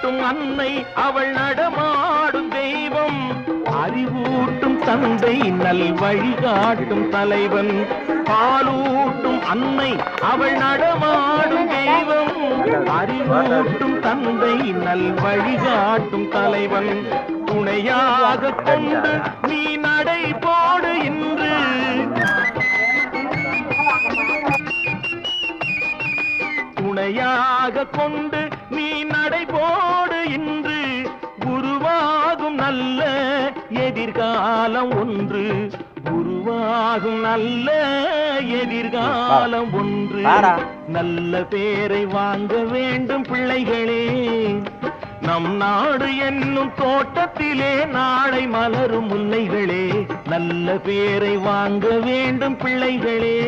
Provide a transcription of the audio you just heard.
அறிவூட்டும் அன்னை அவள் நடமாடும் தெய்வம், அறிவூட்டும் தந்தை நல் வழிகாட்டும் தலைவன். பாலூட்டும் அன்னை அவள் நடமாடும் தெய்வம், அறிவூட்டும் தந்தை நல் வழிகாட்டும் தலைவன். துணையாக கொண்டு நீ நடை போடு இன்று, துணையாக கொண்டு நீ நடை போடு இன்று. குருவாகும் நல்ல எதிர்காலம் ஒன்று, குருவாகும் நல்ல எதிர்காலம் ஒன்று. நல்ல பேரை வாங்க வேண்டும் பிள்ளைகளே, நம் நாடு என்னும் தோட்டத்திலே நாளை மலரும் முல்லைகளே. நல்ல பேரை வாங்க வேண்டும் பிள்ளைகளே.